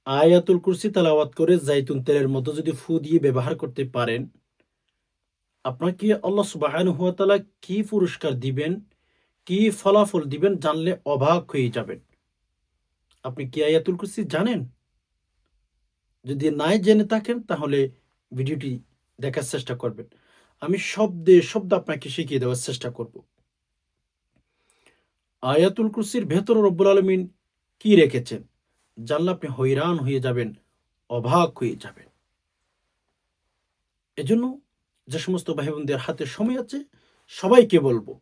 আয়াতুল কুরসি তেলাওয়াত করে জাইতুন তেলের মতো যদি ফু দিয়ে ব্যবহার করতে পারেন, আপনাকে আল্লাহ সুবহানাহু ওয়া তাআলা কি পুরস্কার দিবেন, কি ফলাফল দিবেন জানলে অবাক হয়ে যাবেন। আপনি কি আয়াতুল কুরসি জানেন? যদি নাই জেনে থাকেন তাহলে ভিডিওটি দেখার চেষ্টা করবেন। আমি শব্দে শব্দ আপনাকে শিখিয়ে দেওয়ার চেষ্টা করব। আয়াতুল কুরসির ভেতরে রব্বুল আলামিন কি রেখেছেন জানলে আপনি হয়রান হয়ে যাবেন, অবাক হয়ে যাবেন। এজন্য যে সমস্ত ভাই বোনদের হাতে সময় আছে সবাইকে বলবো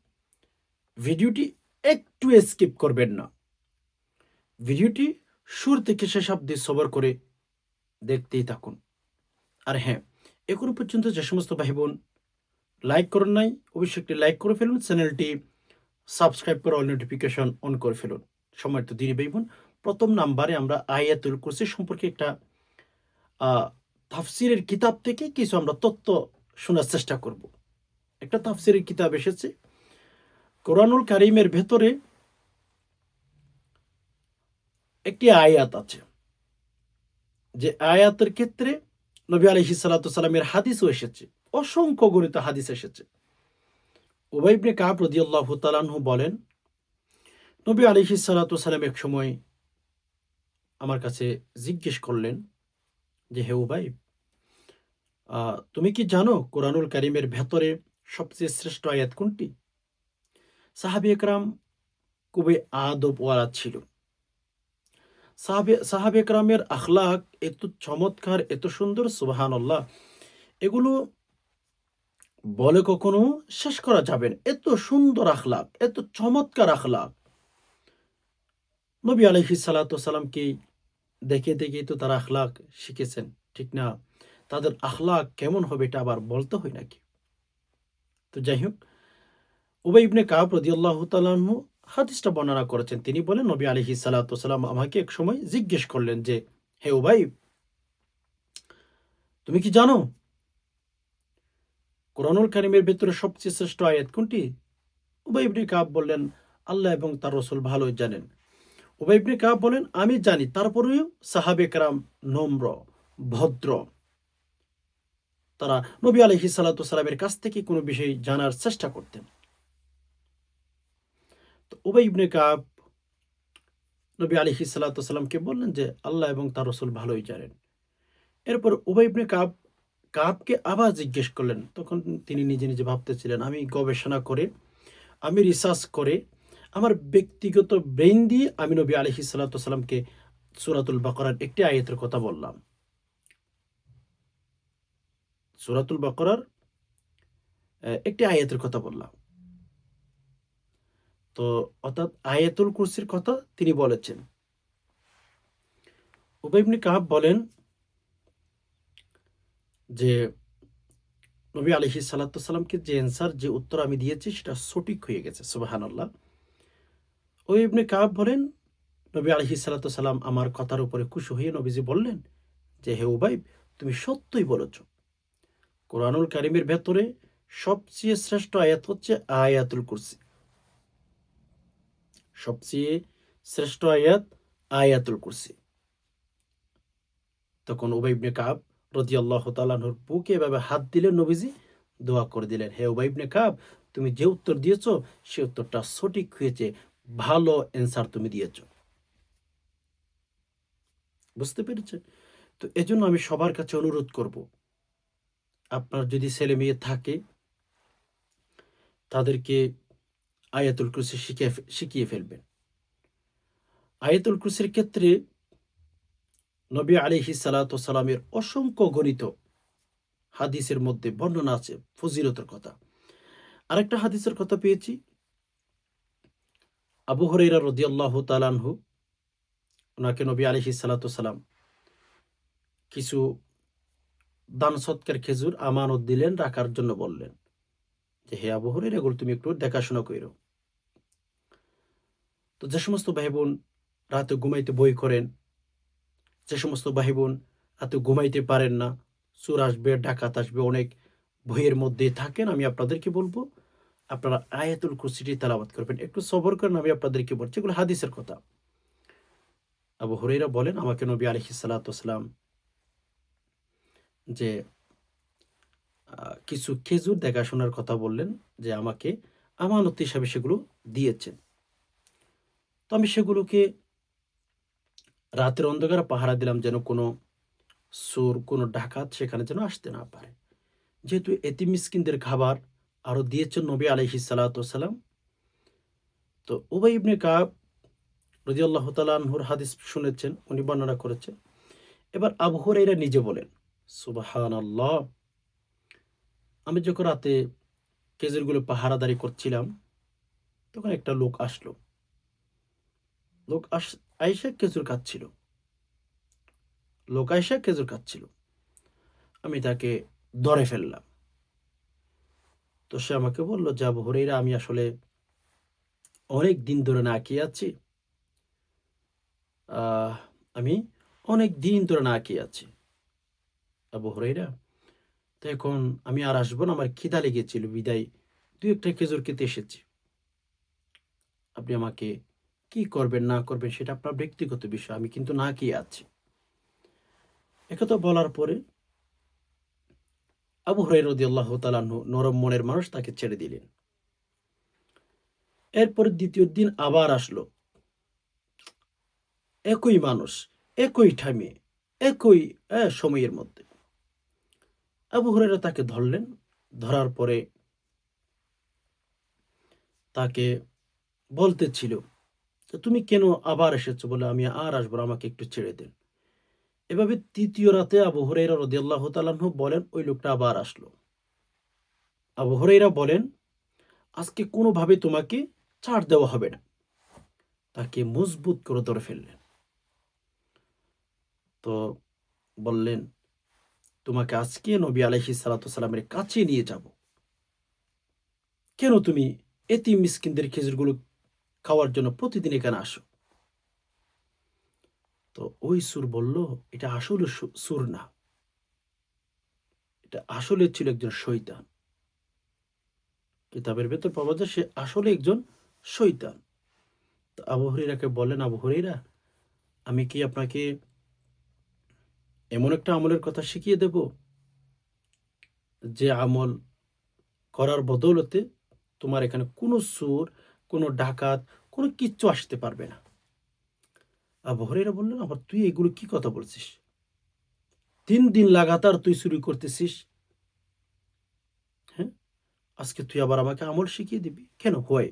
ভিডিওটি একটু স্কিপ করবেন না। ভিডিওটি শুরু থেকে শেষ অবধি সবর করে দেখতেই থাকুন। আর হ্যাঁ, এখনো পর্যন্ত যে সমস্ত ভাই বোন লাইক করেন নাই অবশ্যই একটি লাইক করে ফেলুন, চ্যানেলটি সাবস্ক্রাইব করে অল নোটিফিকেশন অন করে ফেলুন। সম্মানিত দিনী ভাই বোন, প্রথম নাম্বারে আমরা আয়াতুল কুরসি সম্পর্কে একটা তাফসিরের কিতাব থেকে কিছু আমরা তথ্য শোনার চেষ্টা করব। একটা তাফসিরের কিতাব এসেছে, কোরআনুল কারীমের ভেতরে একটি আয়াত আছে, যে আয়াতের ক্ষেত্রে নবী আলাইহিস সালাতু সালামের হাদিসও এসেছে, অসংখ্য গণিত হাদিস এসেছে। উবাই ইবনে কাব রাদিয়াল্লাহু তাআলা আনহু বলেন, নবী আলাইহিস সালাতু সালাম এক সময় আমার কাছে জিজ্ঞেস করলেন যে, হে উবাই, তুমি কি জানো কোরআনুল কারীমের ভেতরে সবচেয়ে শ্রেষ্ঠ আয়াত কোনটি? সাহাবী একরাম খুবই আদবওয়ালা ছিল। সাহাবে একরামের আখলাক এত চমৎকার, এত সুন্দর, সুবহানাল্লাহ, এগুলো বলে কখনো শেষ করা যাবে না। এত সুন্দর আখলাক, এত চমৎকার আখলাক। নবী আলাইহিস সালাতু সালামকে দেখে দেখে তো তার আখলাক শিখেছেন, ঠিক না? তাদের আখলাক কেমন হবে এটা আবার বলতে হয় নাকি? তো যাই হোক, উবাই ইবনে কাব রাদিয়াল্লাহু তাআলা আনহু হাদিসটা বর্ণনা করেছেন। তিনি বলেন, নবী আলাইহিস সালাতু সালাম আমাকে এক সময় জিজ্ঞেস করলেন যে, হে উবাই, তুমি কি জানো কোরআনুল কারীমের ভেতরে সবচেয়ে শ্রেষ্ঠ আয়াত কোনটি? উবাই ইবনে কাব বললেন, আল্লাহ এবং তার রাসূল ভালোই জানেন। উবাই ইবনে কাব বলেন, আমি জানি। তারপরেও সাহাবে কেরাম নম্র, ভদ্র, তারা নবী আলাইহিস সালাতু সালামের কাছ থেকে কোনো বিষয় জানার চেষ্টা করতেন। তো উবাই ইবনে কাব নবী আলাইহিস সালাতু সালামকে বললেন যে, আল্লাহ এবং তার রাসূল ভালোই জানেন। এরপর উবাই ইবনে কাবকে আবার জিজ্ঞেস করলেন। তখন তিনি নিজে নিজে ভাবতেছিলেন, আমি গবেষণা করে, আমি রিসার্চ করে, আমার ব্যক্তিগত ব্রেইন দিয়ে আমি নবী আলাইহিস সালাতু সালামকে সূরাতুল বাকারার একটি আয়াতের কথা বললাম। সূরাতুল বাকারার একটি আয়াতের কথা বললাম। তো অর্থাৎ আয়াতুল কুরসির কথা তিনি বলেছেন। উবাই ইবনে কাব বলেন যে, নবী আলাইহিস সালাতু সালামকে যে অ্যান্সার, যে উত্তর আমি দিয়েছি সেটা সঠিক হয়ে গেছে। সুবহানাল্লাহ। উবাই ইবনে কাব বলেন, নবী আলাইহিস সালাতু সালাম আমার কথার উপরে খুশি হয়ে নবীজি বললেন যে, হে উবাই, তুমি সত্যই বলেছ। কোরআনুল কারীমের ভেতরে সবচেয়ে শ্রেষ্ঠ আয়াত হচ্ছে আয়াতুল কুরসি। সবচেয়ে শ্রেষ্ঠ আয়াত আয়াতুল কুরসি। তখন উবাই ইবনে কাব রাদিয়াল্লাহু তাআলা আনহুর বুকে এভাবে হাত দিলেন নবীজি, দোয়া করে দিলেন, হে উবাই ইবনে কাব, তুমি যে উত্তর দিয়েছো সে উত্তরটা সঠিক হয়েছে, ভালো অ্যান্সার তুমি দিয়েছো। বুঝতে পেরেছেন? তো এজন্য আমি সবার কাছে অনুরোধ করব, আপনার যদি ছেলে মেয়ে থাকে তাদেরকে আয়াতুল কুরসি শিখিয়ে ফেলবেন। আয়াতুল কুরসির ক্ষেত্রে নবী আলাইহিস সালাতু সালামের অসংখ্য গণিত হাদিসের মধ্যে বর্ণনা আছে ফজিলতের কথা। আরেকটা হাদিসের কথা পেয়েছি, আবু হুরায়রা রাদিয়াল্লাহু তাআলা আনহু, ওনাকে নবী আলাইহিস সালাতু সালাম কিছু দান সৎকার খেজুর আমানত দিলেন, রাখার জন্য বললেন যে, হে আবু হুরায়রা, এগুলো তুমি একটু দেখাশোনা কইরো। তো যে সমস্ত ভাই বোন রাতে ঘুমাইতে ভয় করেন, যে সমস্ত ভাই বোন রাতে ঘুমাইতে পারেন না, চোর আসবে, ডাকাত আসবে, অনেক ভয়ের মধ্যে থাকেন, আমি আপনাদেরকে বলবো আপনারা আয়াতুল কুরসিটি তেলাওয়াত করবেন। একটু সবর করেন, আমি আপনাদেরকে বলছি, এগুলো হাদিসের কথা। আবু হুরায়রা বলেন, আমাকে নবী আলাইহিস সালাতু ওয়াসসালাম যে কিছু খেজুর দেখাশোনার কথা বললেন, যে আমাকে আমানত হিসাবে সেগুলো দিয়েছেন। তো আমি সেগুলোকে রাতের অন্ধকারে পাহারা দিলাম, যেন কোনো চোর, কোনো ডাকাত সেখানে যেন আসতে না পারে। যেহেতু এতিম মিসকিনদের খাবার আরো দিয়েছেন নবী আলাইহিস সালাতু ওয়াসসালাম। তো উবাই ইবনে কাব রাদিয়াল্লাহু তাআলা আনহুর হাদিস শুনেছেন, উনি বর্ণনা করেছেন। এবার আবু হুরায়রা নিজে বলেন, সুবহানাল্লাহ, আমি যখন রাতে খেজুরগুলো পাহারাদারি করছিলাম, তখন একটা লোক আসলো। আইসা খেজুর খাচ্ছিল। লোক আইসা খেজুর খাচ্ছিল। আমি তাকে ধরে ফেললাম। তো সে আমাকে বলল যে, আবু হুরায়রা, আমি আসলে অনেক দিন ধরে না খেয়ে আছি। আহ আমি অনেক দিন ধরে না খেয়ে আছি আবু হুরায়রা। তো এখন আমি আর আসবো না, আমার খিদা লেগেছিল বিদায় ২-১টা খেজুর খেতে এসেছি। আপনি আমাকে কি করবেন না করবেন সেটা আপনার ব্যক্তিগত বিষয়। আমি কিন্তু না খেয়ে আছি। একথা বলার পরে আবু হুরায়রা রাদিয়াল্লাহু তাআলা আনহু নরম মনের মানুষ, তাকে ছেড়ে দিলেন। এরপরে ২য় দিন আবার আসলো। একই মানুষ, একই টাইমে, একই সময়ের মধ্যে। আবু হুরায়রা তাকে ধরলেন। ধরার পরে তাকে বলতেছিল, তো তুমি কেন আবার এসেছো? বলে, আমি আর আসবো না, আমাকে একটু ছেড়ে দেন। এভাবে ৩য় রাতে আবু হুরায়রা রাদিয়াল্লাহু তাআলা আনহু বলেন, ওই লোকটা আবার আসলো। আবু হুরায়রা বলেন, আজকে কোনোভাবে তোমাকে ছাড় দেওয়া হবে না। তাকে মজবুত করে ধরে ফেললেন। তো বললেন, তোমাকে আজকে নবী আলাইহিস সালাতু ওয়াসসালামের কাছে নিয়ে যাব। কেন তুমি এতিম মিসকিনদের খেজুরগুলো খাওয়ার জন্য প্রতিদিন এখানে আসো? তো ওই সুর বলল, এটা আসলে সুর না, এটা আসলে ছিল একজন শয়তান। কিতাবের ভেতর পাওয়া যায় সে আসলে একজন শয়তান। তো আবু হুরায়রাকে বললেন, আবু হুরায়রা, আমি কি আপনাকে এমন একটা আমলের কথা শিখিয়ে দেব, যে আমল করার বদৌলতে তোমার এখানে কোনো চোর, কোনো ডাকাত, কোনো কিচ্ছু আসতে পারবে না। আবু হুরায়রা বললেন, আবার তুই এগুলো কি কথা বলছিস? ৩ দিন লাগাতার তুই চুরি করতেছিস, হ্যাঁ? আজকে তুই আবার আমাকে আমল শিখিয়ে দিবি? কেন হয়?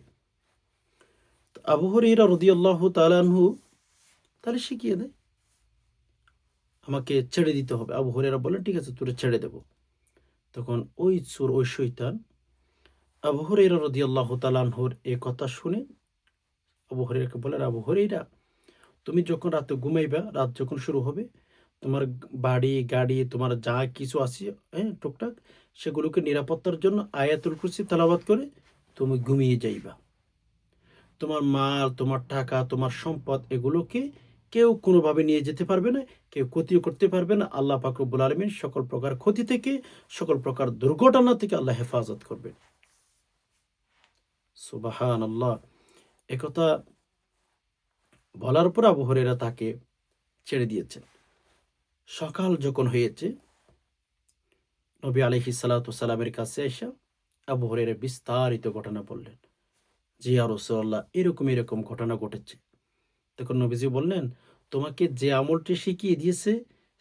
তো আবু হুরায়রা রাদিয়াল্লাহু তাআলা আনহু তাহলে শিখিয়ে দেয়, আমাকে ছেড়ে দিতে হবে। আবু হুরায়রা বললেন, ঠিক আছে, তোরে ছেড়ে দেব। তখন ওই চোর, ওই শয়তান আবু হুরায়রা রাদিয়াল্লাহু তাআলা আনহুর এ কথা শুনে আবু হুরায়রাকে বললেন, আবু হুরায়রা, তুমি যখন রাতে ঘুমাইবা, রাত যখন শুরু হবে, তোমার বাড়ি, গাড়ি, তোমার যা কিছু আছে, হ্যাঁ, টুকটাক, সেগুলোকে নিরাপত্তার জন্য আয়াতুল কুরসি তেলাওয়াত করে তুমি ঘুমিয়ে যাইবা। তোমার মাল, তোমার টাকা, তোমার সম্পদ, এগুলোকে কেউ কোনোভাবে নিয়ে যেতে পারবে না, কেউ ক্ষতিও করতে পারবে না। আল্লাহ পাক রব্বুল আলামিন সকল প্রকার ক্ষতি থেকে, সকল প্রকার দুর্ঘটনা থেকে আল্লাহ হেফাজত করবেন। সুবহানাল্লাহ। একথা বলার পর আবু হুরায়রা তাকে ছেড়ে দিয়েছেন। সকাল যখন হয়েছে, নবী আলাইহিস সালাতু ওয়াসসালামের কাছে এসে আবু হুরায়রা বিস্তারিত ঘটনা বললেন। জি ইয়া রাসূলুল্লাহ, এরকম এরকম ঘটনা ঘটেছে। তখন নবীজি বললেন, তোমাকে যে আমলটি শিখিয়ে দিয়েছে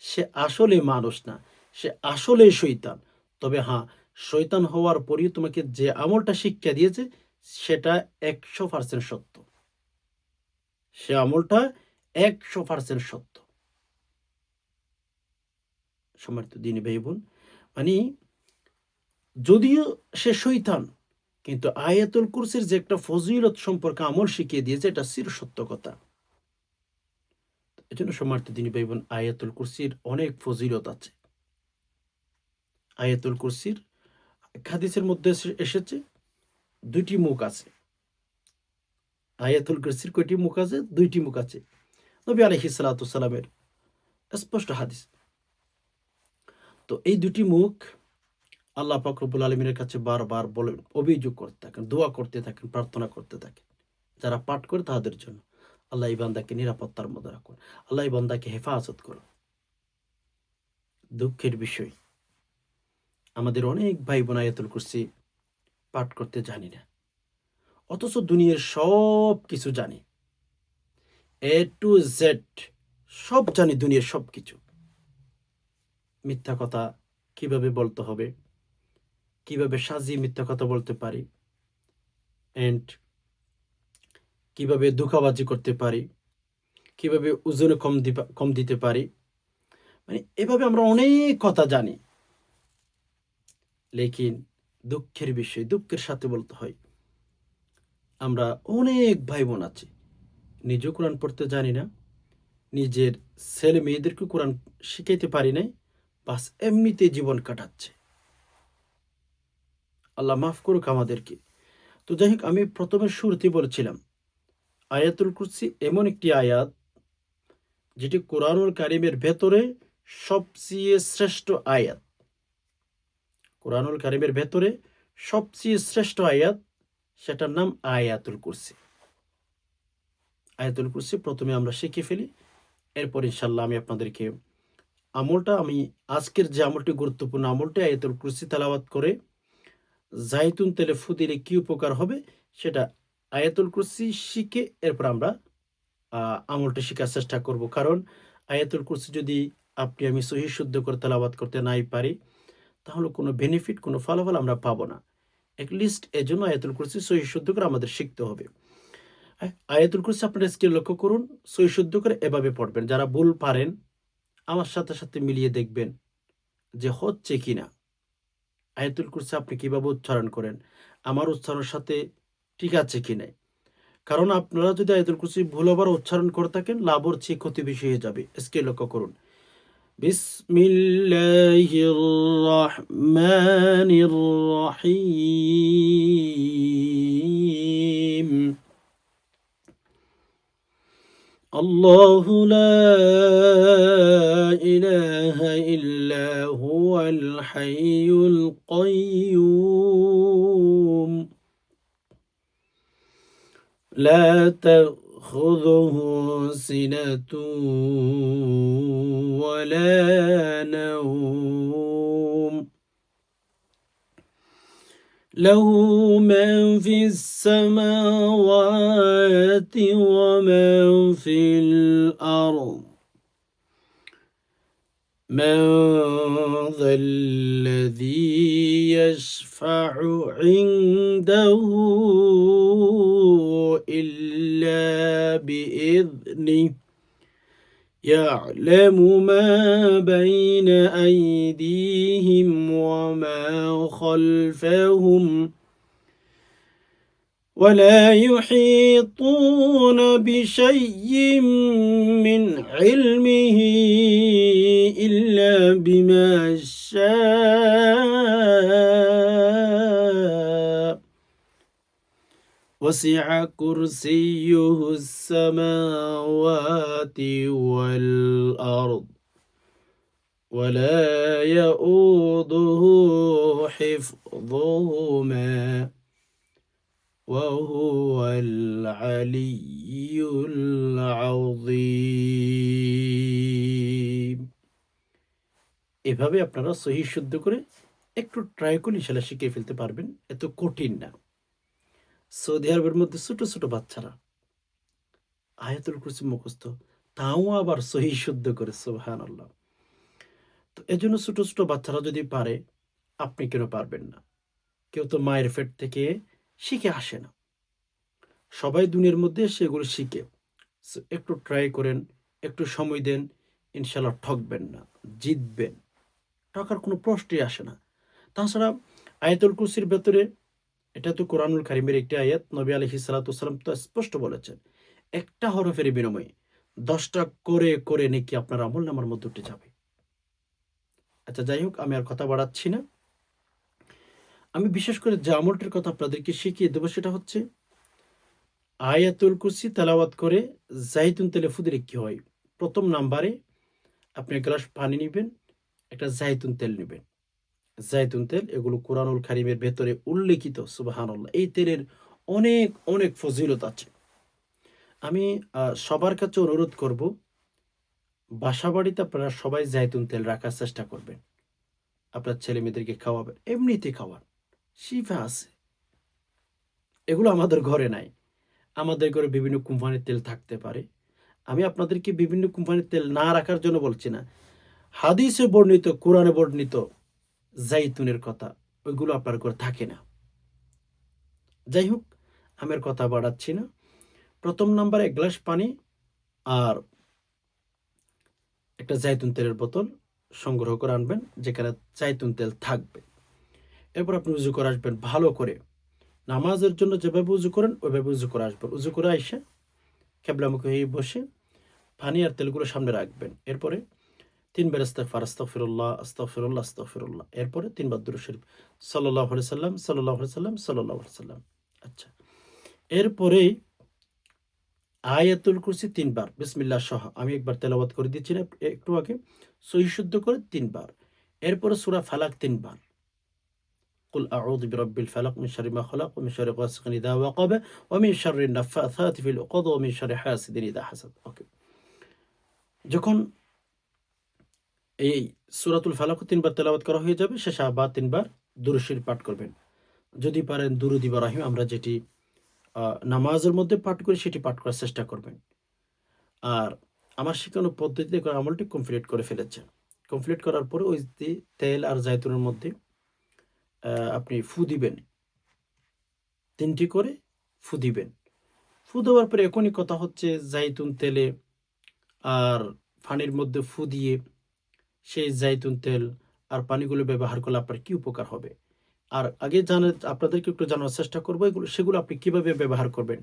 সে আসলে মানুষ না, সে আসলে শয়তান। তবে হ্যাঁ, শয়তান হওয়ার পরেও তোমাকে যে আমলটা শিক্ষা দিয়েছে সেটা ১০০% সত্য। সে আমলটা ১০০% সত্য। সম্মানিত দ্বীনি ভাই বোন, মানে যদিও সে শয়তান, কিন্তু আয়াতুল কুরসির যে একটা ফজিলত সম্পর্কে আমল শিখিয়ে দিয়েছে, এটা চিরসত্য কথা। এজন্য সম্মানিত দ্বীনি ভাই বোন, আয়াতুল কুরসির অনেক ফজিলত আছে। আয়াতুল কুরসির হাদিসের মধ্যে এসেছে ২ টি মুখ আছে। আয়াতুল কুরসির কয়টি মুখ আছে? ২ টি মুখ আছে। নবী আলাইহিস সালাতু ওয়াসসালামের স্পষ্ট হাদিস। তো এই ২ টি মুখ আল্লাহ পাক রব্বুল আলামিনের কাছে বারবার অভিযোগ করতে থাকেন, দোয়া করতে থাকেন, প্রার্থনা করতে থাকেন। যারা পাঠ করে তাদের জন্য। আল্লাহ এই বান্দাকে নিরাপত্তার মধ্যে রাখুন, আল্লাহ এই বান্দাকে হেফাজত করুন। দুঃখের বিষয়, আমাদের অনেক ভাই বোন আয়াতুল কুরসি পাঠ করতে জানি না, অথচ দুনিয়ার সব কিছু জানি, এ টু জেড সব জানি, দুনিয়ার সব কিছু। মিথ্যা কথা কিভাবে বলতে হবে, কিভাবে সাজিয়ে মিথ্যা কথা বলতে পারি, অ্যান্ড কিভাবে ধোঁকাবাজি করতে পারি, কিভাবে ওজনে কম দিতে পারি, মানে এভাবে আমরা অনেক কথা জানি। লেকিন দুঃখের বিষয়, দুঃখের সাথে বলতে হয়, আমরা অনেক ভাই বোন আছি নিজেও কোরআন পড়তে জানি না, নিজের ছেলে মেয়েদেরকে কোরআন শিখাইতে পারি নাই, বাস এমনিতে জীবন কাটাচ্ছে। আল্লাহ মাফ করুক আমাদেরকে। তো যাই হোক, আমি প্রথমে শুরুতেই বলেছিলাম আয়াতুল কুরসি এমন একটি আয়াত যেটি কোরআনুল কারিমের ভেতরে সবচেয়ে শ্রেষ্ঠ আয়াত। কোরআনুল কারিমের ভেতরে সবচেয়ে শ্রেষ্ঠ আয়াত, সেটার নাম আয়াতুল কুরসি। আয়াতুল কুরসি প্রথমে আমরা শিখে ফেলি, এরপর ইনশাল্লাহ আমি আপনাদেরকে আমলটা, আমি আজকের যে আমলটি গুরুত্বপূর্ণ আমলটি, আয়াতুল কুরসি তেলাওয়াত করে জাইতুন তেলে ফু দিলে কি উপকার হবে সেটা আয়াতুল কুরসি শিখে এরপর আমরা আমলটি শেখার চেষ্টা করব। কারণ আয়াতুল কুরসি যদি আপনি আমি সহি শুদ্ধ করে তেলাওয়াত করতে নাই পারি, তাহলে কোনো বেনিফিট, কোনো ফলাফল আমরা পাবো না। অ্যাটলিস্ট এজন্য আয়াতুল কুরসি সহি শুদ্ধ করে আমাদের শিখতে হবে। আয়াতুল কুরসি আপনারা স্কিল লক্ষ্য করুন, সহি শুদ্ধ করে এভাবে পড়বেন। যারা ভুল পারেন আমার সাথে সাথে মিলিয়ে দেখবেন যে হচ্ছে কিনা। আয়াতুল কুরসি আপনি কিভাবে উচ্চারণ করেন, আমার উচ্চারণের সাথে ঠিক আছে কি নাই। কারণ আপনারা যদি আয়াতুল কুরসি ভুল আবার উচ্চারণ করে থাকেন, লাভর চেয়ে ক্ষতি বেশি হয়ে যাবে। স্কেল লক্ষ্য করুন। বিসমিল্লাহির রহমানির রহিম। আল্লাহু লা ইলাহা ইল্লা হুয়াল হাইয়ুল কাইয়্যুম লা তাখুযুহু সিনাতুন ওয়ালা নাওম লাহু মা ফিস সামাওয়াতি ওয়া মা ফিল আরদ من ذا الذي يشفع عنده إلا بإذنه يعلم ما بين أيديهم وما خلفهم ولا يحيطون بشيء من علمه إلا بما شاء وسع كرسيه السماوات والأرض ولا يؤوده حفظهما وهو العلي العظيم। এভাবে আপনারা সহি শুদ্ধ করে একটু ট্রাই করে ইনশাআল্লাহ শিখে ফেলতে পারবেন, এত কঠিন না। সৌদি আরবের মধ্যে ছোট ছোট বাচ্চারা আয়াতুল কুরসি মুখস্থ, তাও আবার সহি শুদ্ধ করে, সুবহানাল্লাহ। তো এজন্য ছোট ছোট বাচ্চারা যদি পারে, আপনি কেন পারবেন না? কেউ তো মায়ের পেট থেকে শিখে আসে না, সবাই দুনিয়ার মধ্যে সেগুলো শিখে। একটু ট্রাই করেন, একটু সময় দেন, ইনশাল্লাহ ঠকবেন না, জিতবেন। ঠকার কোনো প্রশ্নই আসে না। তাছাড়া আয়াতুল কুরসির ভেতরে, এটা তো কোরআনুল কারিমের একটি আয়াত, নবী আলাইহিস সালাতু ওয়াস সালাম তো স্পষ্ট বলেছেন, একটা হরফের বিনিময়ে 10টা করে করে নেকি আপনার আমলনামার মধ্যে উঠে যাবে। আচ্ছা যাই হোক, আমি আর কথা বাড়াচ্ছি না। আমি বিশেষ করে যে আমলটির কথা আপনাদেরকে শিখিয়ে দেবো সেটা হচ্ছে আয়াতুল কুরসি তেলাওয়াত করে জাইতুন তেলে ফু দিলে কি হয়। প্রথম নাম্বারে আপনি এক গ্লাস পানি নিবেন, একটা জাইতুন তেল নিবেন। জাইতুন তেল এগুলো কোরআনুল কারিমের ভেতরে উল্লেখিত, সুবহানাল্লাহ। এই তেলের অনেক অনেক ফজিলত আছে। আমি সবার কাছে অনুরোধ করব, বাসা বাড়িতে আপনারা সবাই জাইতুন তেল রাখার চেষ্টা করবেন। আপনার ছেলে মেয়েদেরকে খাওয়াবেন, এমনিতে খাওয়ান, শিফা আছে। এগুলো আমাদের ঘরে নাই। আমাদের ঘরে বিভিন্ন কোম্পানির তেল থাকতে পারে। আমি আপনাদেরকে বিভিন্ন কোম্পানির তেল না রাখার জন্য বলছি না। হাদিসে বর্ণিত, কোরআনে বর্ণিত জাইতুনের কথা, ওইগুলো আপনার ঘরে থাকে না। যাই হোক, আমি আর কথা বাড়াচ্ছি না। প্রথম নাম্বার 1 গ্লাস পানি আর একটা জাইতুন তেলের বোতল সংগ্রহ করে আনবেন, যেখানে জাইতুন তেল থাকবে। এরপর আপনি উজু করে আসবেন ভালো করে। নামাজের জন্য যেভাবে উজু করেন ওইভাবে উজু করে আসবেন। উজু করে আইসা কেবলামুখী হয়ে বসে পানি আর তেলগুলো সামনে রাখবেন। এরপরে 3 বার ইস্তেগফার, আস্তাগফিরুল্লাহ, আস্তাগফিরুল্লাহ, আস্তাগফিরুল্লাহ। এরপরে 3 বার দুরূদ শরীফ, সাল্লাল্লাহু আলাইহি সাল্লাম, সাল্লাল্লাহু আলাইহি সাল্লাম, সাল্লাল্লাহু আলাইহি সাল্লাম। আচ্ছা, এরপরেই আয়াতুল কুরসি 3 বার বিসমিল্লাহ সহ আমি একবার তেলাওয়াত করে দিচ্ছিলাম একটু আগে, সহি শুদ্ধ করে 3 বার। এরপরে সূরা ফালাক 3 বার। কুল আউযু বিরাব্বিল ফালাক মিন শাররি মা খালাক ওয়া মিন শাররি গাসিকিন ইযা ওয়াকাব ওয়া মিন শাররিন নাফাসাতি ফিল উকাদ ওয়া মিন শাররি হাসিদিন ইযা হাসাদ। ওকে। যখন এই সূরাতুল ফালাক 3 বার তেলাওয়াত করা হয়ে যাবে, শেষে আবার 3 বার দুরূদ শরীফ পাঠ করবেন। যদি পারেন দুরূদ ইব্রাহিম আমরা যেটি নামাজের মধ্যে পাঠ করি সেটি পাঠ করার চেষ্টা করবেন। আর আমার শেখানো পদ্ধতিতে করে আমলটি কমপ্লিট করে ফেলেছেন। কমপ্লিট করার পরে ওই যে তেল আর জাইতুনের মধ্যে আপনি ফু দিবেন। ৩ টি করে ফু দিবেন। ফু দেওয়ার পরে এখনই কথা হচ্ছে, জাইতুন তেলে আর পানির মধ্যে ফু দিয়ে সেই জাইতুন তেল আর পানিগুলো ব্যবহার করলে আপনার কি উপকার হবে? আর আগে আপনাদেরকে একটু জানার চেষ্টা করব সেগুলো আপনি কিভাবে ব্যবহার করবেন।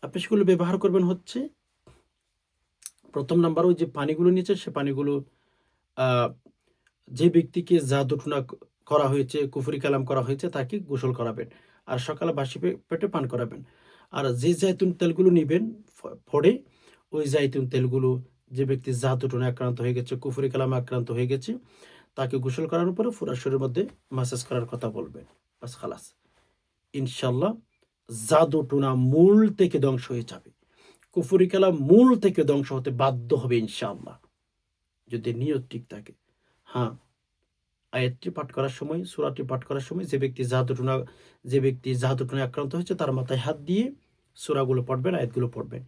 আপনি সেগুলো ব্যবহার করবেন হচ্ছে, প্রথম নাম্বার ওই যে পানিগুলো নিয়েছেন সে পানিগুলো আ যে ব্যক্তিকে জাদুটনা করা হয়েছে, কুফরি কালাম করা হয়েছে তাকে গোসল করাবেন। আর সকালে বাসি পেটে পান করাবেন। আর যে জাইতুন তেলগুলো নিবেন ফড়ে, ওই জাইতুন তেলগুলো যে ব্যক্তি জাদুটনায় আক্রান্ত হয়ে গেছে, কুফরি কালামে আক্রান্ত হয়ে গেছে, তাকে গোসল করানোর পরে পুরা শরীরের মধ্যে মাসাজ করার কথা বলবেন। বাস খালাস। ইনশাআল্লাহ জাদুটনা মূল থেকে ধ্বংস হয়ে যাবে। কুফরি কালাম মূল থেকে ধ্বংস হতে বাধ্য হবে ইনশাআল্লাহ, যদি নিয়ত ঠিক থাকে। হ্যাঁ, আয়াতটি পাঠ করার সময়, সূরাটি পাঠ করার সময় যে ব্যক্তি জাদুটনায় আক্রান্ত হয়েছে তার মাথায় হাত দিয়ে সূরাগুলো পড়বেন, আয়াতগুলো পড়বেন।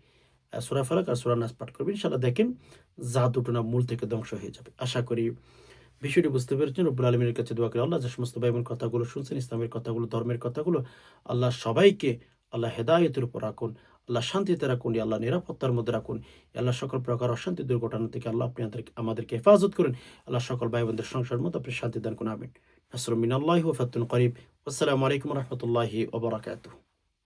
সূরা ফালাক আর সূরা নাস পাঠ করবেন। ইনশাআল্লাহ দেখেন জাদুটনা মূল থেকে ধ্বংস হয়ে যাবে। আশা করি বিষয়টি বুঝতে পেরেছেন। রব্বুল আলামিনের কাছে দোয়া করি আল্লাহ যে সমস্ত ভাই বোন কথাগুলো শুনছেন, ইসলামের কথাগুলো, ধর্মের কথাগুলো, আল্লাহ সবাইকে আল্লাহ হেদায়েতের উপর রাখুন, আল্লাহ শান্তিতে রাখুন, আল্লাহ নিরাপত্তার মধ্যে রাখুন। আল্লাহ সকল প্রকার অশান্তি দুর্ঘটনা থেকে আল্লাহ আপনি আমাদেরকে হেফাজত করুন। আল্লাহ সকল ভাই বোনদের সংসারের মধ্যে আপনি শান্তি দান করুন। আমিন। নাসরুম মিনাল্লাহি ওয়া ফাতহুন করিব। আসসালামু আলাইকুম ওয়া রাহমাতুল্লাহি ওয়া বারাকাতুহু।